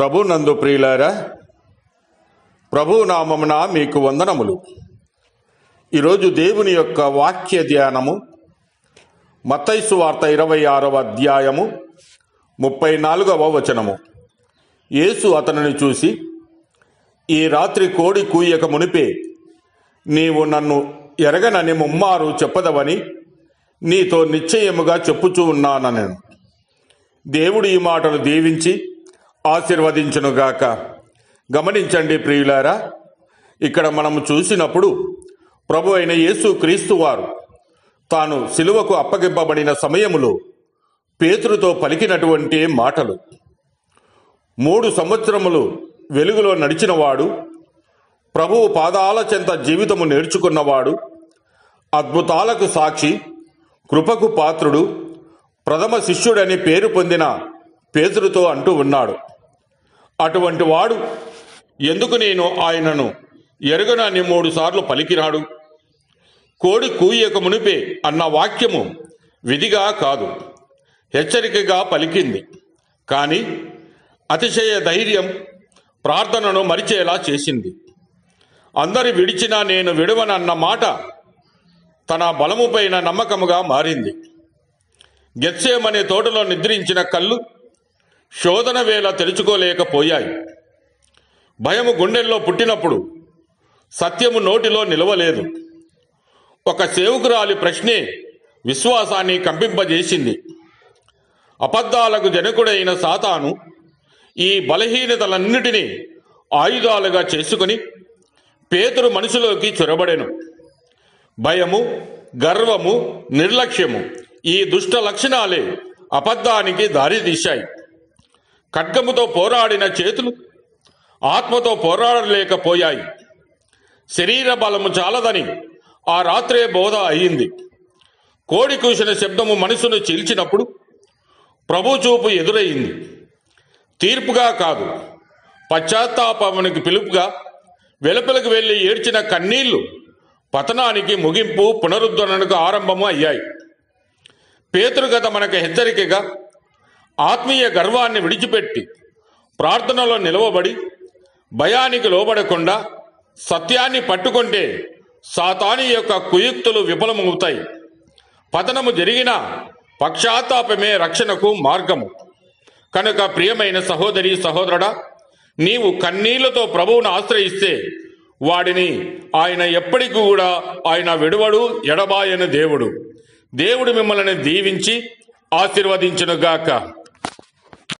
ప్రభు నందు ప్రియులారా, ప్రభు నామమున మీకు వందనములు. ఈరోజు దేవుని యొక్క వాక్య ధ్యానము మత్తయి సువార్త 26వ అధ్యాయము 34వ వచనము. యేసు అతనిని చూసి, ఈ రాత్రి కోడి కూయక మునిపే నీవు నన్ను ఎరగనని ముమ్మారు చెప్పదవని నీతో నిశ్చయముగా చెప్పుచూ ఉన్నానెను. దేవుడు ఈ మాటలు దీవించి ఆశీర్వదించునుగాక. గమనించండి ప్రియులారా, ఇక్కడ మనము చూసినప్పుడు ప్రభు అయిన యేసు క్రీస్తు వారు తాను సిలువకు అప్పగింపబడిన సమయములో పేతురుతో పలికినటువంటి మాటలు. 3 సంవత్సరములు వెలుగులో నడిచినవాడు, ప్రభువు పాదాల చెంత జీవితము నేర్చుకున్నవాడు, అద్భుతాలకు సాక్షి, కృపకు పాత్రుడు, ప్రథమ శిష్యుడని పేరు పొందిన పేతురుతో అంటూ ఉన్నాడు. అటువంటి వాడు ఎందుకు నేను ఆయనను ఎరుగనని 3 సార్లు పలికినాడు? కోడి కూయక మునిపే అన్న వాక్యము విధిగా కాదు, హెచ్చరికగా పలికింది. కానీ అతిశయ ధైర్యం ప్రార్థనను మరిచేలా చేసింది. అందరి విడిచినా నేను విడవనన్న మాట తన బలముపైన నమ్మకముగా మారింది. గెత్సేమనే తోటలో నిద్రించిన కళ్ళు శోధన వేళ తెరుచుకోలేకపోయాయి. భయము గుండెల్లో పుట్టినప్పుడు సత్యము నోటిలో నిలవలేదు. ఒక సేవకురాలి ప్రశ్నే విశ్వాసాన్ని కంపింపజేసింది. అబద్ధాలకు జనకుడైన సాతాను ఈ బలహీనతలన్నిటినీ ఆయుధాలుగా చేసుకుని పేతురు మనసులోకి చొరబడెను. భయము, గర్వము, నిర్లక్ష్యము, ఈ దుష్ట లక్షణాలే అబద్ధానికి దారితీశాయి. ఖడ్గముతో పోరాడిన చేతులు ఆత్మతో పోరాడలేకపోయాయి. శరీర బలము చాలదని ఆ రాత్రే బోధ అయింది. కోడి కూసిన శబ్దము మనసును చీల్చినప్పుడు ప్రభు చూపు ఎదురయింది. తీర్పుగా కాదు, పశ్చాత్తాపమునికి పిలుపుగా వెలుపలకు వెళ్ళి ఏడ్చిన కన్నీళ్లు పతనానికి ముగింపు, పునరుద్ధరణకు ఆరంభము అయ్యాయి. పేతురు కథ మనకు హెచ్చరికగా ఆత్మీయ గర్వాన్ని విడిచిపెట్టి ప్రార్థనలో నిలవబడి భయానికి లోబడకుండా సత్యాన్ని పట్టుకుంటే సాతాను యొక్క కుయుక్తులు విఫలమవుతాయి. పతనము జరిగిన పశ్చాత్తాపమే రక్షణకు మార్గము. కనుక ప్రియమైన సహోదరి సహోదరుడా, నీవు కన్నీళ్లతో ప్రభువును ఆశ్రయిస్తే వాడిని ఆయన ఎప్పటికీ కూడా ఆయన విడువడు, ఎడబాయని దేవుడు. దేవుడు మిమ్మల్ని దీవించి ఆశీర్వదించునుగాక.